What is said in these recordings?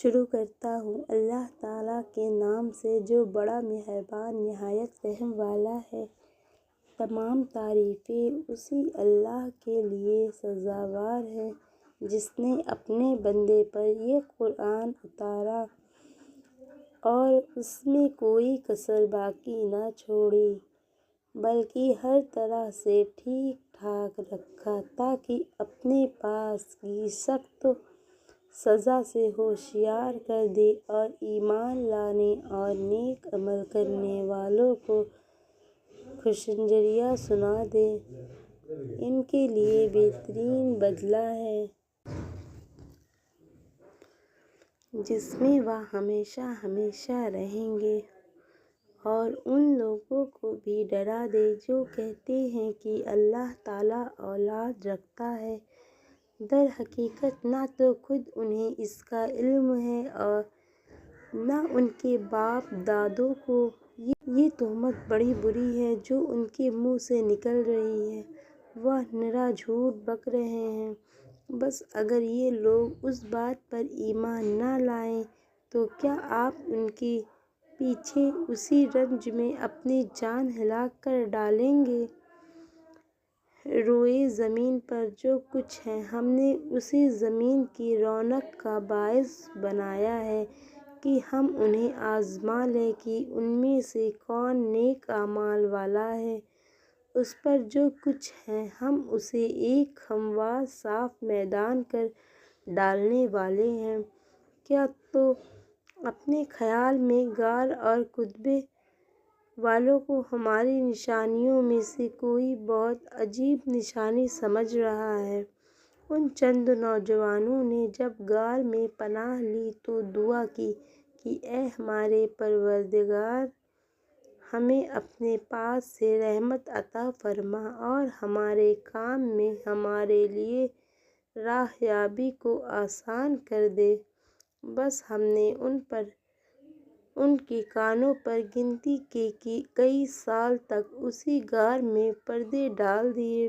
شروع کرتا ہوں اللہ تعالیٰ کے نام سے جو بڑا مہربان نہایت رحم والا ہے۔ تمام تعریفیں اسی اللہ کے لیے سزاوار ہیں جس نے اپنے بندے پر یہ قرآن اتارا اور اس میں کوئی کسر باقی نہ چھوڑی بلکہ ہر طرح سے ٹھیک ٹھاک رکھا تاکہ اپنے پاس کی سخت سزا سے ہوشیار کر دے اور ایمان لانے اور نیک عمل کرنے والوں کو خوشخبری سنا دے۔ ان کے لیے بہترین بدلہ ہے جس میں وہ ہمیشہ ہمیشہ رہیں گے۔ اور ان لوگوں کو بھی ڈرا دے جو کہتے ہیں کہ اللہ تعالیٰ اولاد رکھتا ہے۔ در حقیقت نہ تو خود انہیں اس کا علم ہے اور نہ ان کے باپ دادوں کو۔ یہ تہمت بڑی بری ہے جو ان کے منہ سے نکل رہی ہے۔ وہ نرا جھوٹ بک رہے ہیں۔ بس اگر یہ لوگ اس بات پر ایمان نہ لائیں تو کیا آپ ان کے پیچھے اسی رنج میں اپنی جان ہلاک کر ڈالیں گے؟ روئے زمین پر جو کچھ ہے ہم نے اسے زمین کی رونق کا باعث بنایا ہے کہ ہم انہیں آزما لیں کہ ان میں سے کون نیک اعمال والا ہے۔ اس پر جو کچھ ہے ہم اسے ایک ہموار صاف میدان کر ڈالنے والے ہیں۔ کیا تو اپنے خیال میں غار اور قطبے والوں کو ہماری نشانیوں میں سے کوئی بہت عجیب نشانی سمجھ رہا ہے؟ ان چند نوجوانوں نے جب غار میں پناہ لی تو دعا کی کہ اے ہمارے پروردگار، ہمیں اپنے پاس سے رحمت عطا فرما اور ہمارے کام میں ہمارے لیے راہیابی کو آسان کر دے۔ بس ہم نے ان کے کانوں پر گنتی کے کئی سال تک اسی غار میں پردے ڈال دیے۔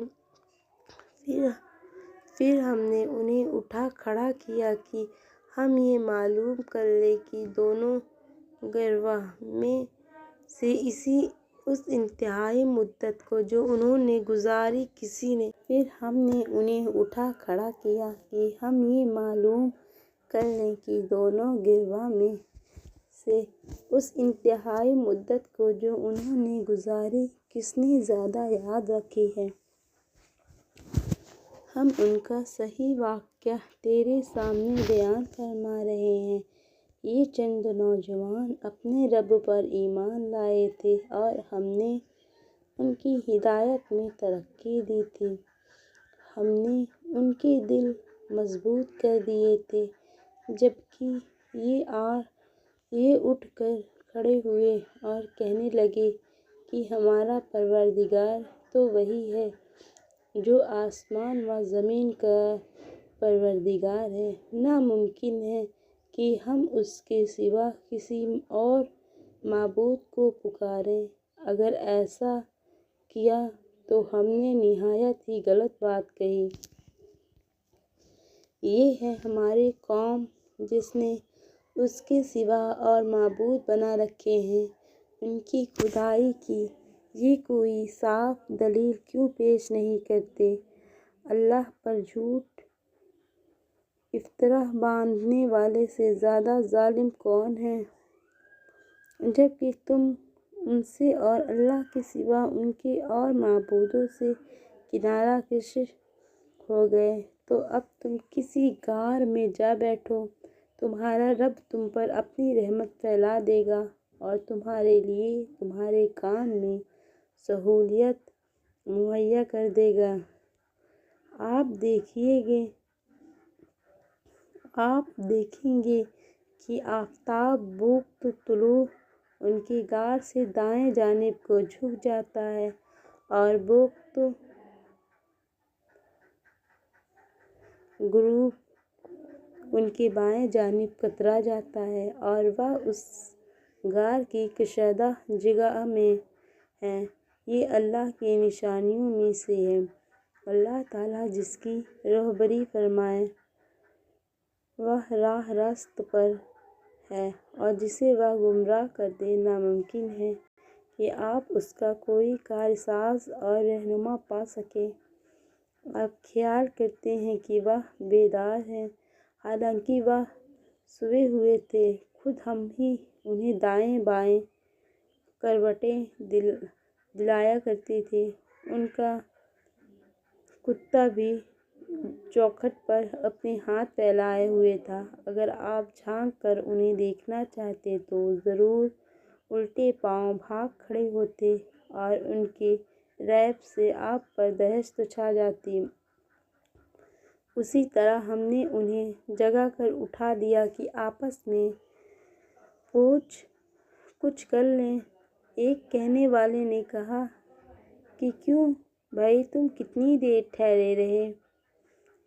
پھر ہم نے انہیں اٹھا کھڑا کیا کہ ہم یہ معلوم کر لیں کہ دونوں گروہوں میں سے اس انتہائی مدت کو جو انہوں نے گزاری کسی نے۔ پھر ہم نے انہیں اٹھا کھڑا کیا کہ ہم یہ معلوم کر لیں کہ دونوں گروہوں میں سے اس انتہائی مدت کو جو انہوں نے گزاری کس نے زیادہ یاد رکھی ہے۔ ہم ان کا صحیح واقعہ تیرے سامنے بیان فرما رہے ہیں۔ یہ چند نوجوان اپنے رب پر ایمان لائے تھے اور ہم نے ان کی ہدایت میں ترقی دی تھی۔ ہم نے ان کے دل مضبوط کر دیے تھے۔ جبکہ یہ اٹھ کر کھڑے ہوئے اور کہنے لگے کہ ہمارا پروردگار تو وہی ہے جو آسمان و زمین کا پروردگار ہے۔ ناممکن ہے کہ ہم اس کے سوا کسی اور معبود کو پکاریں۔ اگر ایسا کیا تو ہم نے نہایت ہی غلط بات کہی۔ یہ ہے ہماری قوم جس نے اس کے سوا اور معبود بنا رکھے ہیں۔ ان کی خدائی کی یہ کوئی صاف دلیل کیوں پیش نہیں کرتے؟ اللہ پر جھوٹ افطرا باندھنے والے سے زیادہ ظالم کون ہے؟ جبکہ تم ان سے اور اللہ کے سوا ان کے اور معبودوں سے کنارہ کش ہو گئے تو اب تم کسی غار میں جا بیٹھو، تمہارا رب تم پر اپنی رحمت پھیلا دے گا اور تمہارے لیے تمہارے کام میں سہولت مہیا کر دے گا۔ آپ دیکھیں گے کہ آفتاب بوقت طلوع ان کے غار سے دائیں جانب کو جھک جاتا ہے اور بوقت غروب ان کی بائیں جانب کترا جاتا ہے اور وہ اس غار کی کشادہ جگہ میں ہیں۔ یہ اللہ کی نشانیوں میں سے ہے۔ اللہ تعالیٰ جس کی رہبری فرمائے وہ راہ راست پر ہے اور جسے وہ گمراہ کر دے ناممکن ہے کہ آپ اس کا کوئی کارساز اور رہنما پا سکیں۔ آپ خیال کرتے ہیں کہ وہ بیدار ہیں، حالانکہ وہ سوئے ہوئے تھے۔ خود ہم ہی انہیں دائیں بائیں کروٹیں دلایا کرتے تھے۔ ان کا کتا بھی چوکھٹ پر اپنے ہاتھ پھیلائے ہوئے تھا۔ اگر آپ جھانک کر انہیں دیکھنا چاہتے تو ضرور الٹے پاؤں بھاگ کھڑے ہوتے اور ان کے ریپ سے آپ پر دہشت چھا جاتی۔ اسی طرح ہم نے انہیں جگا کر اٹھا دیا کہ آپس میں پوچھ گچھ کر لیں۔ ایک کہنے والے نے کہا کہ کیوں بھائی تم کتنی دیر ٹھہرے رہے؟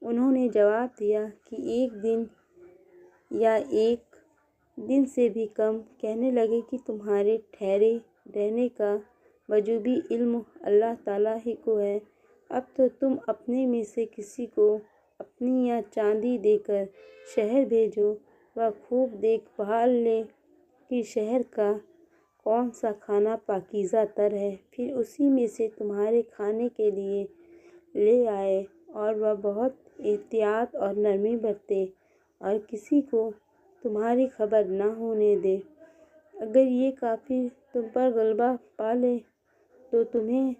انہوں نے جواب دیا کہ ایک دن یا ایک دن سے بھی کم۔ کہنے لگے کہ تمہارے ٹھہرے رہنے کا وجوبی علم اللہ تعالیٰ ہی کو ہے۔ اب تو تم اپنے میں سے کسی کو اپنی یا چاندی دے کر شہر بھیجو، وہ خوب دیکھ بھال لے کہ شہر کا کون سا کھانا پاکیزہ تر ہے، پھر اسی میں سے تمہارے کھانے کے لیے لے آئے، اور وہ بہت احتیاط اور نرمی برتے اور کسی کو تمہاری خبر نہ ہونے دے۔ اگر یہ کافر تم پر غلبہ پا لیں تو تمہیں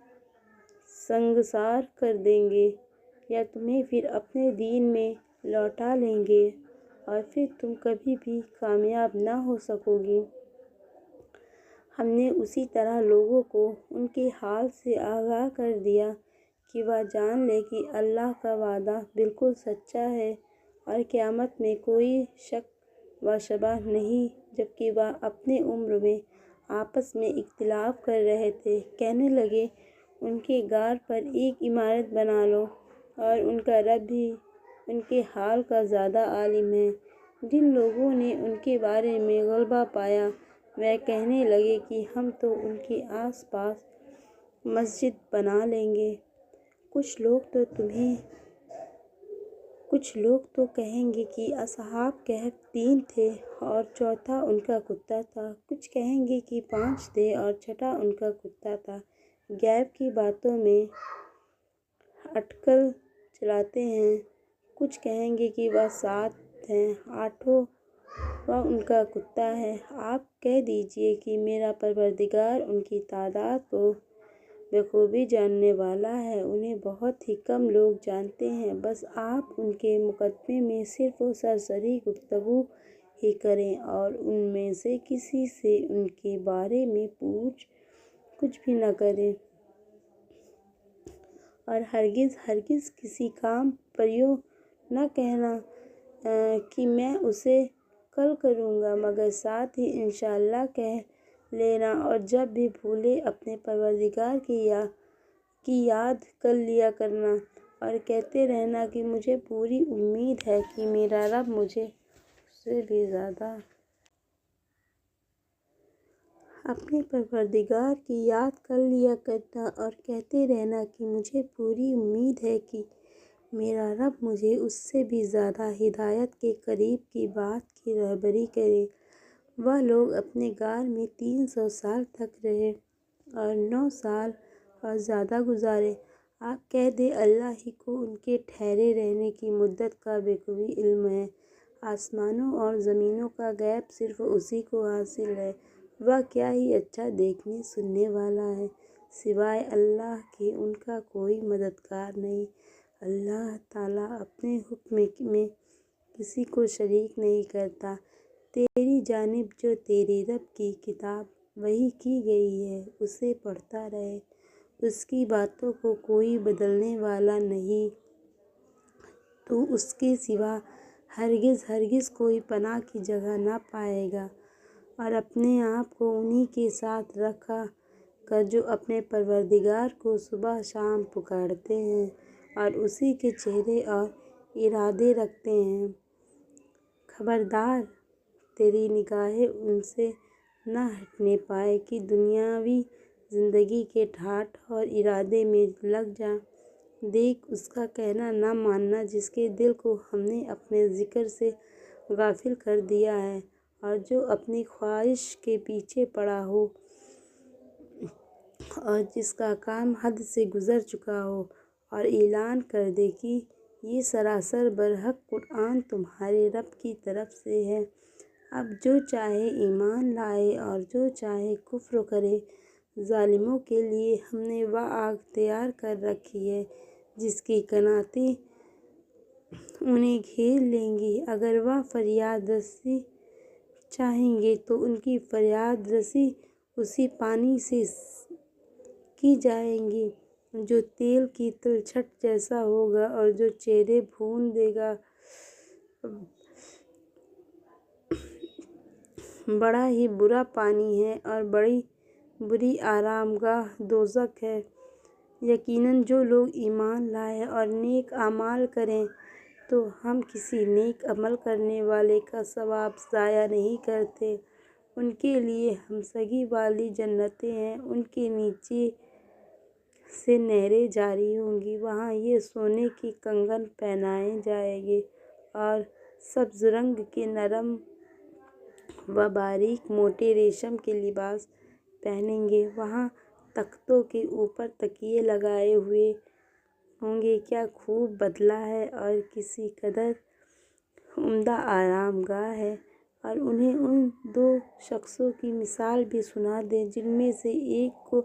سنگسار کر دیں گے یا تمہیں پھر اپنے دین میں لوٹا لیں گے اور پھر تم کبھی بھی کامیاب نہ ہو سکو گے۔ ہم نے اسی طرح لوگوں کو ان کے حال سے آگاہ کر دیا کہ وہ جان لیں کہ اللہ کا وعدہ بالکل سچا ہے اور قیامت میں کوئی شک و شبہ نہیں۔ جبکہ وہ اپنے امر میں آپس میں اختلاف کر رہے تھے، کہنے لگے ان کے غار پر ایک عمارت بنا لو اور ان کا رب بھی ان کے حال کا زیادہ عالم ہے۔ جن لوگوں نے ان کے بارے میں غلبہ پایا وہ کہنے لگے کہ ہم تو ان کے آس پاس مسجد بنا لیں گے۔ کچھ لوگ تو کہیں گے کہ اصحاب کہف 3 تھے اور چوتھا ان کا کتا تھا، کچھ کہیں گے کہ 5 تھے اور چھٹا ان کا کتا تھا۔ غیب کی باتوں میں اٹکل چلاتے ہیں۔ کچھ کہیں گے کہ وہ 7 ہیں، 8واں وہ ان کا کتا ہے۔ آپ کہہ دیجئے کہ میرا پروردگار ان کی تعداد کو بخوبی جاننے والا ہے، انہیں بہت ہی کم لوگ جانتے ہیں۔ بس آپ ان کے مقدمے میں صرف سرسری گفتگو ہی کریں اور ان میں سے کسی سے ان کے بارے میں پوچھ گچھ بھی نہ کریں، اور ہرگز کسی کام پر یوں نہ کہنا کہ میں اسے کل کروں گا، مگر ساتھ ہی انشاءاللہ کہہ لینا، اور جب بھی بھولے اپنے پروردگار کی یاد کر لیا کرنا اور کہتے رہنا کہ مجھے پوری امید ہے کہ میرا رب مجھے اس سے بھی زیادہ اپنے پروردگار کی یاد کر لیا کرنا اور کہتے رہنا کہ مجھے پوری امید ہے کہ میرا رب مجھے اس سے بھی زیادہ ہدایت کے قریب کی بات کی رہبری کرے۔ وہ لوگ اپنے غار میں 300 سال تک رہے اور 9 سال اور زیادہ گزارے۔ آپ کہہ دیں اللہ ہی کو ان کے ٹھہرے رہنے کی مدت کا بخوبی علم ہے۔ آسمانوں اور زمینوں کا غیب صرف اسی کو حاصل ہے۔ وہ کیا ہی اچھا دیکھنے سننے والا ہے۔ سوائے اللہ کے ان کا کوئی مددگار نہیں۔ اللہ تعالیٰ اپنے حکم میں کسی کو شریک نہیں کرتا۔ تیری جانب جو تیرے رب کی کتاب وحی کی گئی ہے اسے پڑھتا رہے، اس کی باتوں کو کوئی بدلنے والا نہیں، تو اس کے سوا ہرگز کوئی پناہ کی جگہ نہ پائے گا۔ اور اپنے آپ کو انہی کے ساتھ رکھا کر جو اپنے پروردگار کو صبح شام پکارتے ہیں اور اسی کے چہرے اور ارادے رکھتے ہیں۔ خبردار تیری نگاہیں ان سے نہ ہٹنے پائیں کہ دنیاوی زندگی کے ٹھاٹھ اور ارادے میں لگ جا۔ دیکھ اس کا کہنا نہ ماننا جس کے دل کو ہم نے اپنے ذکر سے غافل کر دیا ہے، اور جو اپنی خواہش کے پیچھے پڑا ہو اور جس کا کام حد سے گزر چکا ہو، اور اعلان کر دے کہ یہ سراسر برحق قرآن تمہارے رب کی طرف سے ہے۔ اب جو چاہے ایمان لائے اور جو چاہے کفر کرے۔ ظالموں کے لیے ہم نے وہ آگ تیار کر رکھی ہے جس کی قناتیں انہیں گھیر لیں گی۔ اگر وہ فریاد رسی چاہیں گے تو ان کی فریاد رسی اسی پانی سے کی جائے گی جو تیل کی تلچھٹ جیسا ہوگا اور جو چہرے بھون دے گا۔ بڑا ہی برا پانی ہے اور بڑی بری آرام گاہ دوزخ ہے۔ یقیناً جو لوگ ایمان لائیں اور نیک اعمال کریں تو ہم کسی نیک عمل کرنے والے کا ثواب ضائع نہیں کرتے۔ ان کے لیے ہمسگی والی جنتیں ہیں، ان کے نیچے سے نہریں جاری ہوں گی، وہاں یہ سونے کے کنگن پہنائے جائیں گے اور سبز رنگ کے نرم و باریک موٹے ریشم کے لباس پہنیں گے، وہاں تختوں کے اوپر تکیے لگائے ہوئے ہوں گے۔ کیا خوب بدلہ ہے اور کسی قدر عمدہ آرام گاہ ہے۔ اور انہیں ان دو شخصوں کی مثال بھی سنا دے جن میں سے ایک کو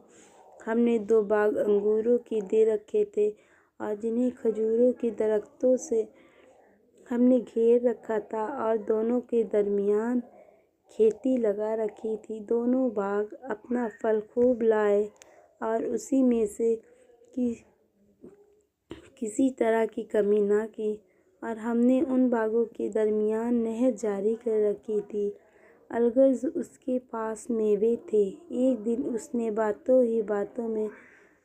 ہم نے 2 باغ انگوروں کے دے رکھے تھے اور جنہیں کھجوروں کے درختوں سے ہم نے گھیر رکھا تھا، اور دونوں کے درمیان کھیتی لگا رکھی تھی۔ دونوں باغ اپنا پھل خوب لائے اور اسی میں سے کسی طرح کی کمی نہ کی، اور ہم نے ان باغوں کے درمیان نہر جاری کر رکھی تھی۔ الغرض اس کے پاس میوے تھے۔ ایک دن اس نے باتوں ہی باتوں میں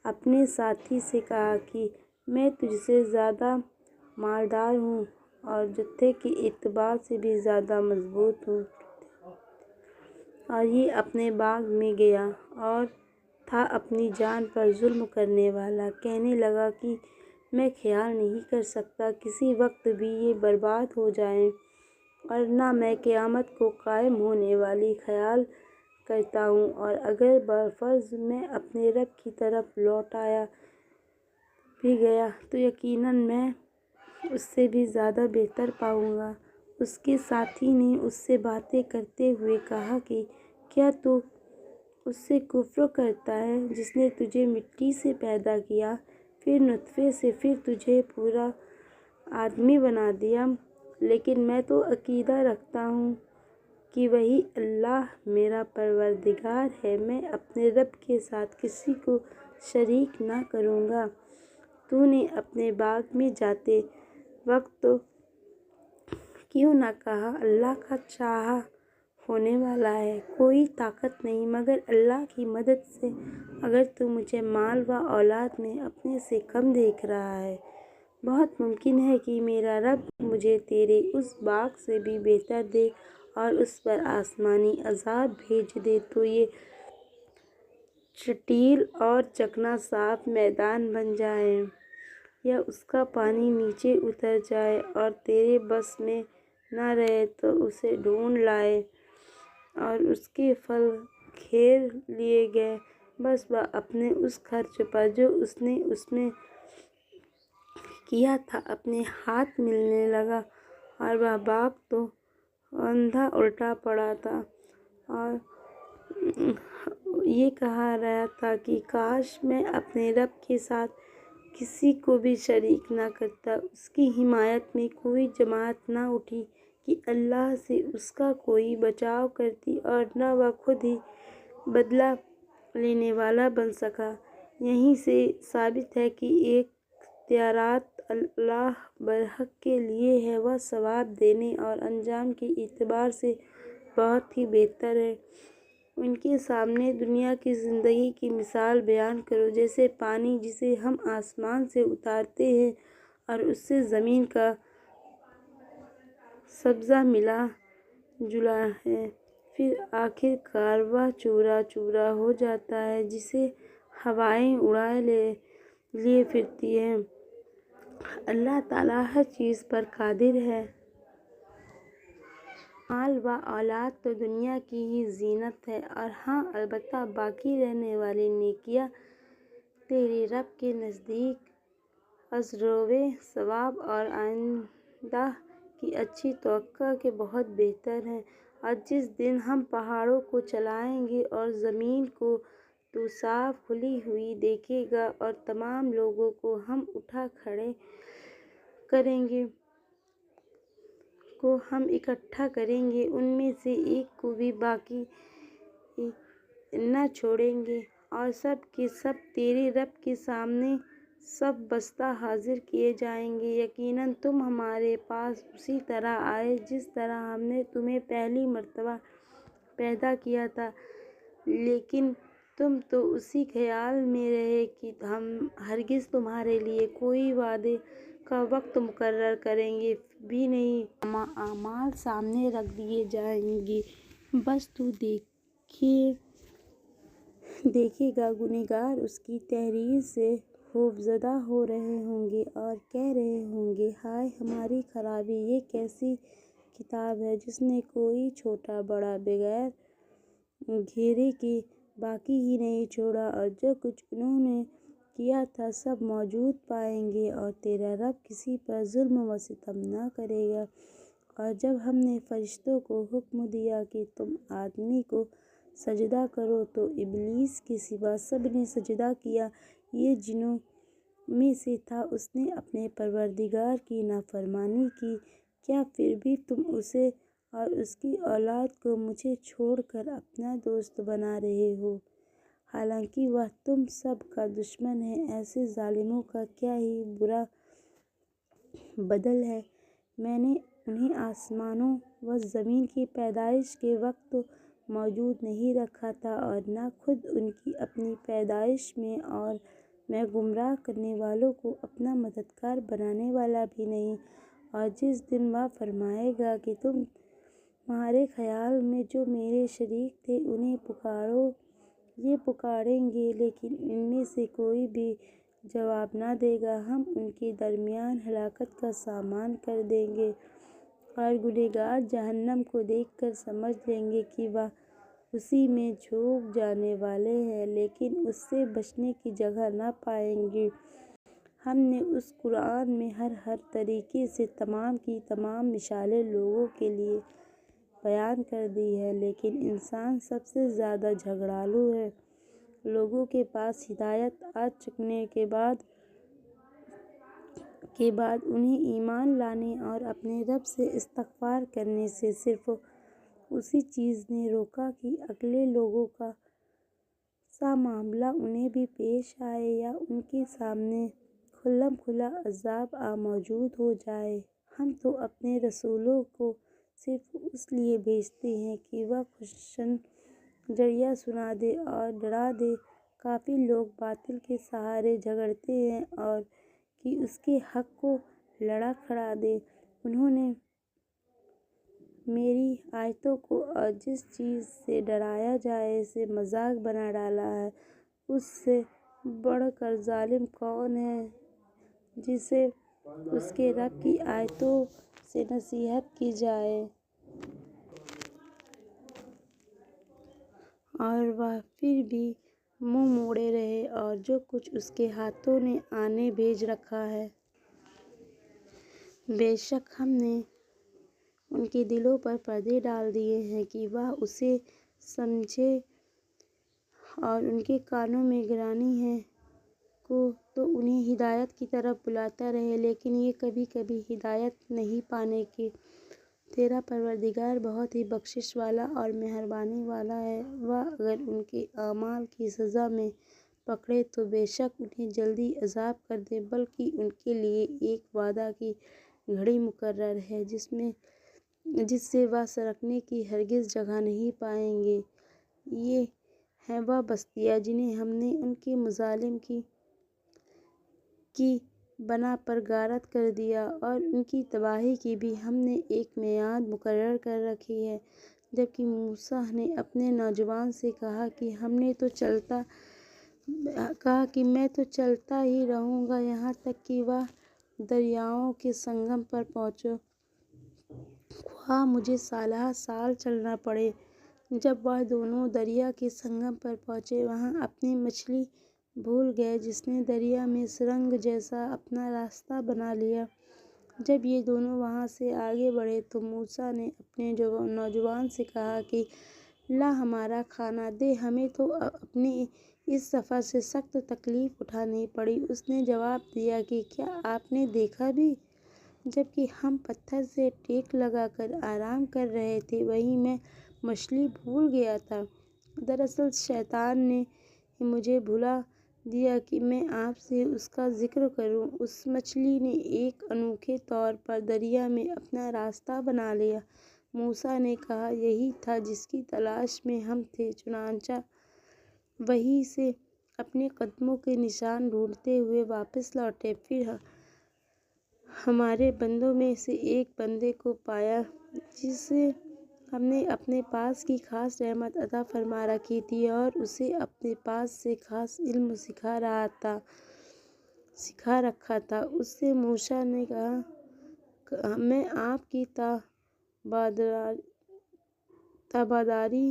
اپنے ساتھی سے کہا کہ میں تجھ سے زیادہ مالدار ہوں اور جتھے کے اعتبار سے بھی زیادہ مضبوط ہوں۔ اور یہ اپنے باغ میں گیا اور تھا اپنی جان پر ظلم کرنے والا۔ کہنے لگا کہ میں خیال نہیں کر سکتا کسی وقت بھی یہ برباد ہو جائیں، اور نہ میں قیامت کو قائم ہونے والی خیال کرتا ہوں، اور اگر بالفرض میں اپنے رب کی طرف لوٹایا بھی گیا تو یقیناً میں اس سے بھی زیادہ بہتر پاؤں گا۔ اس کے ساتھی نے اس سے باتیں کرتے ہوئے کہا کہ کیا تو اس سے کفر کرتا ہے جس نے تجھے مٹی سے پیدا کیا، پھر نطفے سے، پھر تجھے پورا آدمی بنا دیا؟ لیکن میں تو عقیدہ رکھتا ہوں کہ وہی اللہ میرا پروردگار ہے، میں اپنے رب کے ساتھ کسی کو شریک نہ کروں گا۔ تو نے اپنے باغ میں جاتے وقت کیوں نہ کہا اللہ کا چاہا ہونے والا ہے، کوئی طاقت نہیں مگر اللہ کی مدد سے۔ اگر تو مجھے مال و اولاد میں اپنے سے کم دیکھ رہا ہے، بہت ممکن ہے کہ میرا رب مجھے تیرے اس باغ سے بھی بہتر دے اور اس پر آسمانی عذاب بھیج دے تو یہ چٹیل اور چکنا صاف میدان بن جائے، یا اس کا پانی نیچے اتر جائے اور تیرے بس میں نہ رہے تو اسے ڈھونڈ لائے اور اس کے پھل کھیر لیے گئے، بس وہ اپنے اس خرچ پر جو اس نے اس میں کیا تھا اپنے ہاتھ ملنے لگا، اور وہ باغ تو اندھا الٹا پڑا تھا اور یہ کہہ رہا تھا کہ کاش میں اپنے رب کے ساتھ کسی کو بھی شریک نہ کرتا۔ اس کی حمایت میں کوئی جماعت نہ اٹھی کہ اللہ سے اس کا کوئی بچاؤ کرتی، اور نہ وہ خود ہی بدلہ لینے والا بن سکا۔ یہیں سے ثابت ہے کہ ایک اختیارات اللہ برحق کے لیے ہے، وہ ثواب دینے اور انجام کے اعتبار سے بہت ہی بہتر ہے۔ ان کے سامنے دنیا کی زندگی کی مثال بیان کرو، جیسے پانی جسے ہم آسمان سے اتارتے ہیں اور اس سے زمین کا سبزہ ملا جلا ہے، پھر آخر کار وہ چورا چورا ہو جاتا ہے جسے ہوائیں اڑائے لیے پھرتی ہیں۔ اللہ تعالیٰ ہر چیز پر قادر ہے۔ مال و اولاد تو دنیا کی ہی زینت ہے، اور ہاں البتہ باقی رہنے والی نیکیاں تیرے رب کے نزدیک اجرو ثواب اور آئندہ کی اچھی توقع کے بہت بہتر ہیں۔ اور جس دن ہم پہاڑوں کو چلائیں گے اور زمین کو تو صاف کھلی ہوئی دیکھے گا، اور تمام لوگوں کو ہم اٹھا اکٹھا کریں گے، ان میں سے ایک کو بھی باقی نہ چھوڑیں گے، اور سب کے سب تیرے رب کے سامنے سب بستہ حاضر کیے جائیں گے۔ یقیناً تم ہمارے پاس اسی طرح آئے جس طرح ہم نے تمہیں پہلی مرتبہ پیدا کیا تھا، لیکن تم تو اسی خیال میں رہے کہ ہم ہرگز تمہارے لیے کوئی وعدے کا وقت مقرر کریں گے بھی نہیں۔ اعمال سامنے رکھ دیے جائیں گے، بس تو دیکھے گا۔ گنہگار اس کی تحریر سے خوفزدہ ہو رہے ہوں گے اور کہہ رہے ہوں گے، ہائے ہماری خرابی، یہ کیسی کتاب ہے جس نے کوئی چھوٹا بڑا بغیر گھیرے کے باقی ہی نہیں چھوڑا، اور جو کچھ انہوں نے کیا تھا سب موجود پائیں گے، اور تیرا رب کسی پر ظلم و ستم نہ کرے گا۔ اور جب ہم نے فرشتوں کو حکم دیا کہ تم آدمی کو سجدہ کرو تو ابلیس کے سوا سب نے سجدہ کیا، یہ جنوں میں سے تھا، اس نے اپنے پروردگار کی نافرمانی کی، کیا پھر بھی تم اسے اور اس کی اولاد کو مجھے چھوڑ کر اپنا دوست بنا رہے ہو، حالانکہ وہ تم سب کا دشمن ہے؟ ایسے ظالموں کا کیا ہی برا بدل ہے۔ میں نے انہیں آسمانوں و زمین کی پیدائش کے وقت تو موجود نہیں رکھا تھا، اور نہ خود ان کی اپنی پیدائش میں، اور میں گمراہ کرنے والوں کو اپنا مددگار بنانے والا بھی نہیں۔ اور جس دن وہ فرمائے گا کہ تمہارے خیال میں جو میرے شریک تھے انہیں پکارو، یہ پکاریں گے لیکن ان میں سے کوئی بھی جواب نہ دے گا، ہم ان کے درمیان ہلاکت کا سامان کر دیں گے، اور گنہگار جہنم کو دیکھ کر سمجھ لیں گے کہ وہ اسی میں جھونک جانے والے ہیں، لیکن اس سے بچنے کی جگہ نہ پائیں گے۔ ہم نے اس قرآن میں ہر طریقے سے تمام کی تمام مثالیں لوگوں کے لیے بیان کر دی ہیں، لیکن انسان سب سے زیادہ جھگڑالو ہے۔ لوگوں کے پاس ہدایت آ چکنے کے بعد انہیں ایمان لانے اور اپنے رب سے استغفار کرنے سے صرف اسی چیز نے روکا کہ اگلے لوگوں کا سا معاملہ انہیں بھی پیش آئے، یا ان کے سامنے کھلم کھلا عذاب موجود ہو جائے۔ ہم تو اپنے رسولوں کو صرف اس لیے بھیجتے ہیں کہ وہ خوشخبریاں سنا دیں اور ڈرا دیں۔ کافی لوگ باطل کے سہارے جھگڑتے ہیں اور کہ اس کے حق کو لڑ کھڑا دیں۔ انہوں نے میری آیتوں کو اور جس چیز سے ڈرایا جائے اسے مذاق بنا ڈالا ہے۔ اس سے بڑھ کر ظالم کون ہے جسے اس کے رب کی آیتوں سے نصیحت کی جائے اور وہ پھر بھی منہ موڑے رہے، اور جو کچھ اس کے ہاتھوں نے آنے بھیج رکھا ہے بے شک ہم نے ان کے دلوں پر پردے ڈال دیے ہیں کہ وہ اسے سمجھیں، اور ان کے کانوں میں گرانی ہے کو تو انہیں ہدایت کی طرف بلاتا رہے، لیکن یہ کبھی کبھی ہدایت نہیں پانے گے۔ تیرا پروردگار بہت ہی بخشش والا اور مہربانی والا ہے، وہ اگر ان کے اعمال کی سزا میں پکڑے تو بے شک انہیں جلدی عذاب کر دے، بلکہ ان کے لیے ایک وعدہ کی گھڑی مقرر ہے جس سے وہ سرکنے کی ہرگز جگہ نہیں پائیں گے۔ یہ ہیں وہ بستیاں جنہیں ہم نے ان کے مظالم کی بنا پر غارت کر دیا، اور ان کی تباہی کی بھی ہم نے ایک میعاد مقرر کر رکھی ہے۔ جبکہ موسیٰ نے اپنے نوجوان سے کہا کہ میں تو چلتا ہی رہوں گا یہاں تک کہ وہ دریاؤں کے سنگم پر پہنچوں، خواہ مجھے سالہ سال چلنا پڑے۔ جب وہ دونوں دریا کے سنگم پر پہنچے، وہاں اپنی مچھلی بھول گئے جس نے دریا میں سرنگ جیسا اپنا راستہ بنا لیا۔ جب یہ دونوں وہاں سے آگے بڑھے تو موسیٰ نے اپنے نوجوان سے کہا کہ اللہ ہمارا کھانا دے، ہمیں تو اپنے اس سفر سے سخت تکلیف اٹھانی پڑی۔ اس نے جواب دیا کہ کیا آپ نے دیکھا بھی؟ جبکہ ہم پتھر سے ٹیک لگا کر آرام کر رہے تھے، وہیں میں مچھلی بھول گیا تھا۔ دراصل شیطان نے مجھے بھلا دیا کہ میں آپ سے اس کا ذکر کروں۔ اس مچھلی نے ایک انوکھے طور پر دریا میں اپنا راستہ بنا لیا۔ موسیٰ نے کہا یہی تھا جس کی تلاش میں ہم تھے، چنانچہ وہیں سے اپنے قدموں کے نشان ڈھونڈتے ہوئے واپس لوٹے۔ پھر ہمارے بندوں میں سے ایک بندے کو پایا جسے ہم نے اپنے پاس کی خاص رحمت عطا فرما رکھی تھی اور اسے اپنے پاس سے خاص علم سکھا رکھا تھا۔ اس سے موسیٰ نے کہا میں آپ کی تابعداری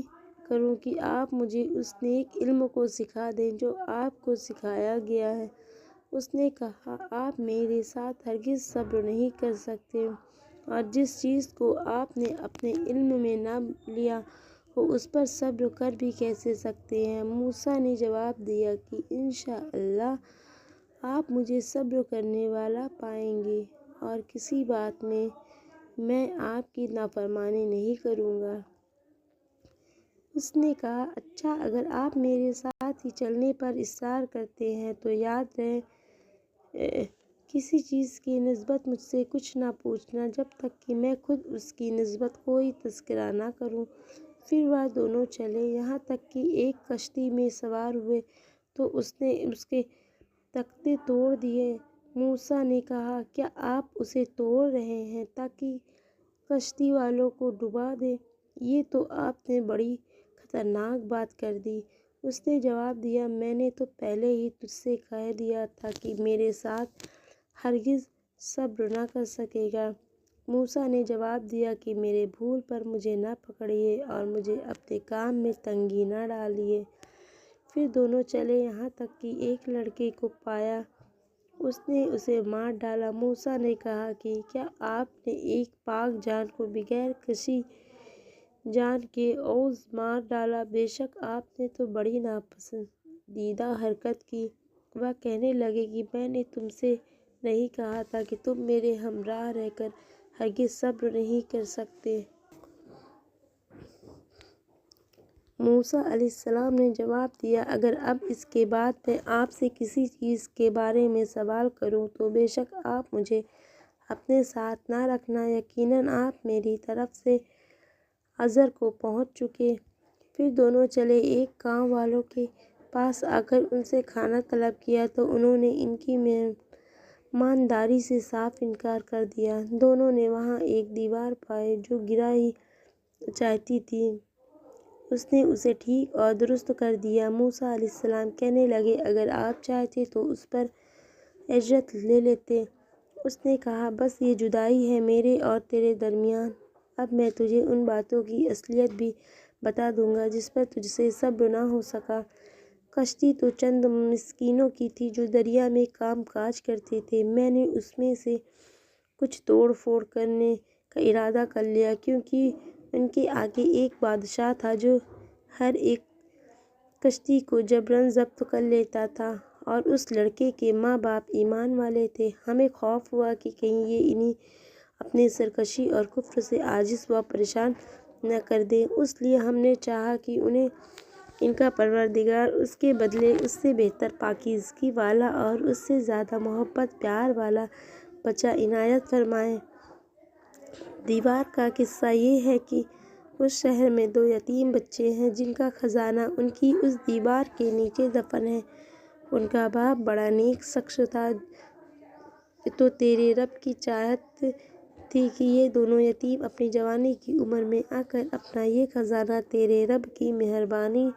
کروں کہ آپ مجھے اس نیک علم کو سکھا دیں جو آپ کو سکھایا گیا ہے۔ اس نے کہا آپ میرے ساتھ ہرگز صبر نہیں کر سکتے اور جس چیز کو آپ نے اپنے علم میں نہ لیا ہو اس پر صبر کر بھی کیسے سکتے ہیں؟ موسیٰ نے جواب دیا کہ انشاءاللہ آپ مجھے صبر کرنے والا پائیں گے اور کسی بات میں آپ کی نافرمانی نہیں کروں گا۔ اس نے کہا اچھا، اگر آپ میرے ساتھ ہی چلنے پر اصرار کرتے ہیں تو یاد رہے کسی چیز کی نسبت مجھ سے کچھ نہ پوچھنا جب تک کہ میں خود اس کی نسبت کوئی تذکرہ نہ کروں۔ پھر وہ دونوں چلے، یہاں تک کہ ایک کشتی میں سوار ہوئے تو اس نے اس کے تختے توڑ دیے۔ موسیٰ نے کہا کیا آپ اسے توڑ رہے ہیں تاکہ کشتی والوں کو ڈبا دیں؟ یہ تو آپ نے بڑی خطرناک بات کر دی۔ اس نے جواب دیا میں نے تو پہلے ہی تجھ سے کہہ دیا تھا کہ میرے ساتھ ہرگز صبر نہ کر سکے گا۔ موسیٰ نے جواب دیا کہ میرے بھول پر مجھے نہ پکڑیے اور مجھے اپنے کام میں تنگی نہ ڈالیے۔ پھر دونوں چلے، یہاں تک کہ ایک لڑکے کو پایا، اس نے اسے مار ڈالا۔ موسیٰ نے کہا کہ کیا آپ نے ایک پاک جان کو بغیر کسی جان کے عوض مار ڈالا؟ بے شک آپ نے تو بڑی ناپسندیدہ حرکت کی۔ وہ کہنے لگے کہ میں نے تم سے نہیں کہا تھا کہ تم میرے ہمراہ رہ کر ہرگز صبر نہیں کر سکتے؟ موسیٰ علیہ السلام نے جواب دیا اگر اب اس کے بعد میں آپ سے کسی چیز کے بارے میں سوال کروں تو بے شک آپ مجھے اپنے ساتھ نہ رکھنا، یقیناً آپ میری طرف سے عذر کو پہنچ چکے۔ پھر دونوں چلے، ایک گاؤں والوں کے پاس آ کر ان سے کھانا طلب کیا تو انہوں نے ان کی مہمانداری سے صاف انکار کر دیا۔ دونوں نے وہاں ایک دیوار پائی جو گرا ہی چاہتی تھی، اس نے اسے ٹھیک اور درست کر دیا۔ موسیٰ علیہ السلام کہنے لگے اگر آپ چاہتے تو اس پر اجرت لے لیتے۔ اس نے کہا بس یہ جدائی ہے میرے اور تیرے درمیان، اب میں تجھے ان باتوں کی اصلیت بھی بتا دوں گا جس پر تجھ سے صبر نہ ہو سکا۔ کشتی تو چند مسکینوں کی تھی جو دریا میں کام کاج کرتے تھے، میں نے اس میں سے کچھ توڑ پھوڑ کرنے کا ارادہ کر لیا کیونکہ ان کے آگے ایک بادشاہ تھا جو ہر ایک کشتی کو جبراً ضبط کر لیتا تھا اور اس لڑکے کے ماں باپ ایمان والے تھے۔ ہمیں خوف ہوا کہ کہیں یہ انہیں اپنی سرکشی اور کفر سے عاجز و پریشان نہ کر دیں، اس لیے ہم نے چاہا کہ انہیں ان کا پروردگار اس کے بدلے اس سے بہتر پاکیزگی والا اور اس سے زیادہ محبت پیار والا بچہ عنایت فرمائے۔ دیوار کا قصہ یہ ہے کہ اس شہر میں دو یتیم بچے ہیں جن کا خزانہ ان کی اس دیوار کے نیچے دفن ہے۔ ان کا باپ بڑا نیک شخص تھا، تو تیرے رب کی چاہت تھی کہ یہ دونوں یتیم اپنی جوانی کی عمر میں آ کر اپنا یہ خزانہ تیرے رب کی مہربانی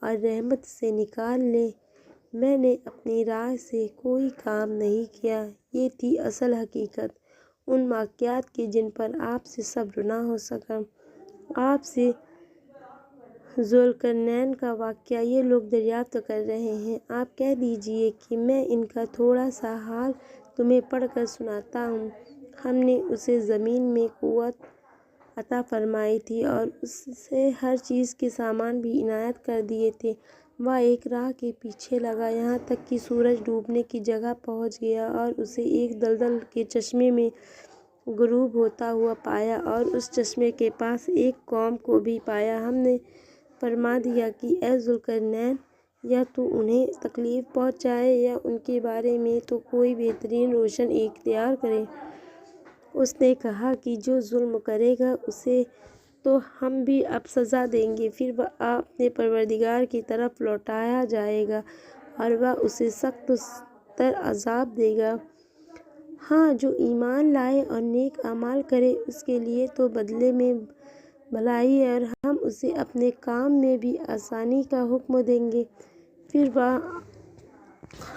اور رحمت سے نکال لیں۔ میں نے اپنی رائے سے کوئی کام نہیں کیا، یہ تھی اصل حقیقت۔ ان واقعات کے جن پر آپ سے صبر نہ ہو سکا۔ آپ سے ذوالقرنین کا واقعہ یہ لوگ دریافت کر رہے ہیں۔ آپ کہہ دیجیے کہ میں ان کا تھوڑا سا حال تمہیں پڑھ کر سناتا ہوں۔ ہم نے اسے زمین میں قوت عطا فرمائی تھی اور اسے ہر چیز کے سامان بھی عنایت کر دیے تھے۔ وہ ایک راہ کے پیچھے لگا یہاں تک کہ سورج ڈوبنے کی جگہ پہنچ گیا اور اسے ایک دلدل کے چشمے میں غروب ہوتا ہوا پایا اور اس چشمے کے پاس ایک قوم کو بھی پایا۔ ہم نے فرما دیا کہ اے ذوالقرنین، یا تو انہیں تکلیف پہنچائے یا ان کے بارے میں تو کوئی بہترین روش اختیار کرے۔ اس نے کہا کہ جو ظلم کرے گا اسے تو ہم بھی اب سزا دیں گے، پھر وہ اپنے پروردگار کی طرف لوٹایا جائے گا اور وہ اسے سخت تر عذاب دے گا۔ ہاں، جو ایمان لائے اور نیک اعمال کرے اس کے لیے تو بدلے میں بھلائی ہے اور ہم اسے اپنے کام میں بھی آسانی کا حکم دیں گے۔ پھر وہ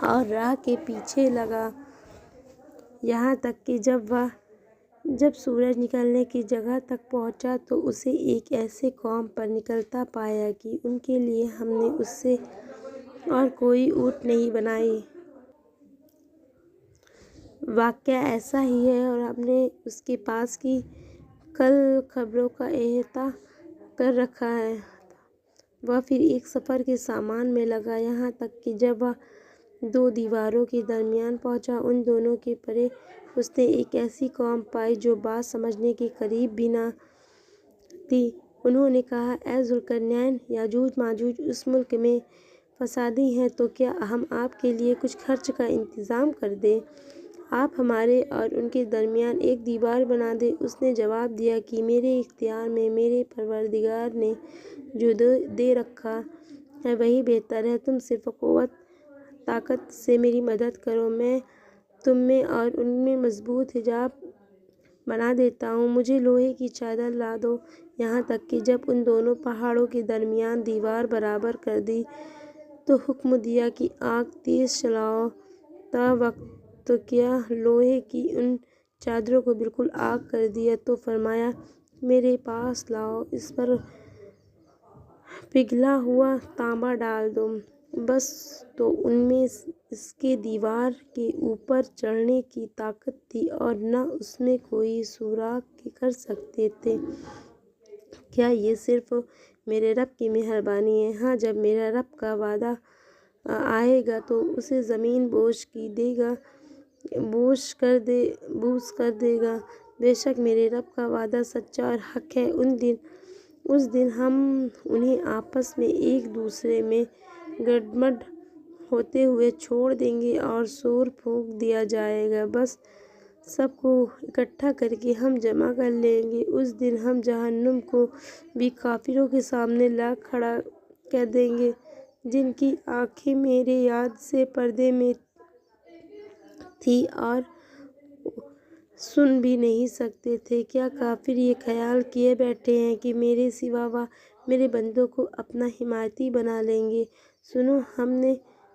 اور راہ کے پیچھے لگا یہاں تک کہ جب سورج نکلنے کی جگہ تک پہنچا تو اسے ایک ایسے قوم پر نکلتا پایا کہ ان کے لیے ہم نے اس سے اور کوئی اونٹ نہیں بنائی۔ واقعہ ایسا ہی ہے اور ہم نے اس کے پاس کی کل خبروں کا احاطہ کر رکھا ہے۔ وہ پھر ایک سفر کے سامان میں لگا یہاں تک کہ جب وہ دو دیواروں کے درمیان پہنچا، ان دونوں کے پرے اس نے ایک ایسی قوم پائی جو بات سمجھنے کے قریب بھی نہ تھی۔ انہوں نے کہا، اے ذوالقرنین، یاجوج ماجوج اس ملک میں فسادی ہیں، تو کیا ہم آپ کے لیے کچھ خرچ کا انتظام کر دیں؟ آپ ہمارے اور ان کے درمیان ایک دیوار بنا دیں۔ اس نے جواب دیا کہ میرے اختیار میں میرے پروردگار نے جو دے رکھا ہے وہی بہتر ہے۔ تم صرف قوت طاقت سے میری مدد کرو، میں تم میں اور ان میں مضبوط حجاب بنا دیتا ہوں۔ مجھے لوہے کی چادر لا دو۔ یہاں تک کہ جب ان دونوں پہاڑوں کے درمیان دیوار برابر کر دی تو حکم دیا کہ آگ تیز چلاؤ۔ تا وقت کیا لوہے کی ان چادروں کو بالکل آگ کر دیا تو فرمایا، میرے پاس لاؤ، اس پر پگھلا ہوا تانبا ڈال دو۔ بس تو ان میں اس کے دیوار کے اوپر چڑھنے کی طاقت تھی اور نہ اس میں کوئی سوراخ کر سکتے تھے۔ کیا یہ صرف میرے رب کی مہربانی ہے؟ ہاں، جب میرے رب کا وعدہ آئے گا تو اسے زمین بوس کر دے گا۔ بے شک میرے رب کا وعدہ سچا اور حق ہے۔ اس دن ہم انہیں آپس میں ایک دوسرے میں گڈمڈ ہوتے ہوئے چھوڑ دیں گے اور سور پھونک دیا جائے گا، بس سب کو اکٹھا کر کے ہم جمع کر لیں گے۔ اس دن ہم جہنم کو بھی کافروں کے سامنے لا کھڑا کر دیں گے، جن کی آنکھیں میرے یاد سے پردے میں تھیں اور سن بھی نہیں سکتے تھے۔ کیا کافر یہ خیال کیے بیٹھے ہیں کہ میرے سوا وہ میرے بندوں کو اپنا حمایتی بنا لیں گے؟ سنو، ہم نے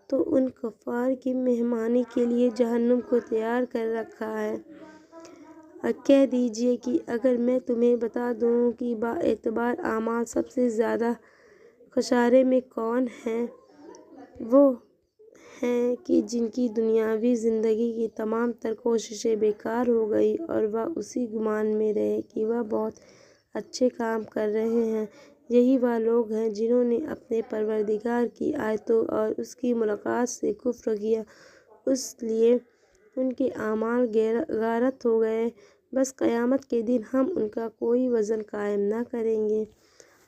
تو ان کفار کی مہمانی کے لیے جہنم کو تیار کر رکھا ہے۔ کہہ دیجیے کہ اگر میں تمہیں بتا دوں کہ باعتبار اعمال سب سے زیادہ خسارے میں کون ہیں، وہ ہیں کہ جن کی دنیاوی زندگی کی تمام تر کوششیں بیکار ہو گئیں اور وہ اسی گمان میں رہے کہ وہ بہت اچھے کام کر رہے ہیں۔ یہی وہ لوگ ہیں جنہوں نے اپنے پروردگار کی آیتوں اور اس کی ملاقات سے کفر کیا، اس لیے ان کے اعمال غارت ہو گئے۔ بس قیامت کے دن ہم ان کا کوئی وزن قائم نہ کریں گے۔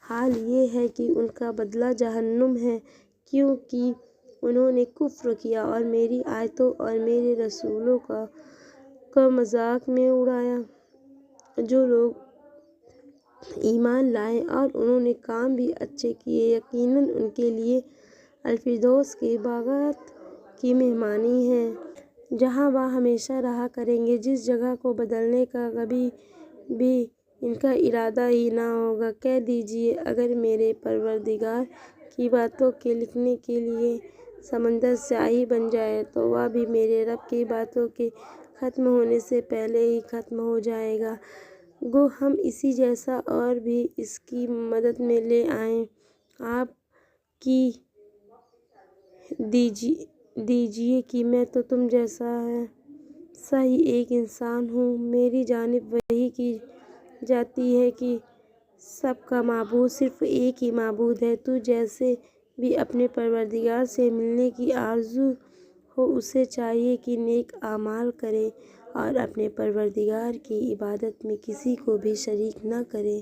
حال یہ ہے کہ ان کا بدلہ جہنم ہے، کیونکہ انہوں نے کفر کیا اور میری آیتوں اور میرے رسولوں کا مذاق میں اڑایا۔ جو لوگ ایمان لائے اور انہوں نے کام بھی اچھے کیے، یقیناً ان کے لیے الفردوس کے باغات کی مہمانی ہے، جہاں وہ ہمیشہ رہا کریں گے، جس جگہ کو بدلنے کا کبھی بھی ان کا ارادہ ہی نہ ہوگا۔ کہہ دیجیے، اگر میرے پروردگار کی باتوں کے لکھنے کے لیے سمندر سیاہی بن جائے تو وہ بھی میرے رب کی باتوں کے ختم ہونے سے پہلے ہی ختم ہو جائے گا۔ گو ہم اسی جیسا اور بھی اس کی مدد میں لے آئیں۔ آپ کی دیجیے کہ میں تو تم جیسا ہی ایک انسان ہوں۔ میری جانب وحی کی جاتی ہے کہ سب کا معبود صرف ایک ہی معبود ہے۔ تو جسے بھی اپنے پروردگار سے ملنے کی آرزو ہو اسے چاہیے کہ نیک اعمال کرے اور اپنے پروردگار کی عبادت میں کسی کو بھی شریک نہ کرے۔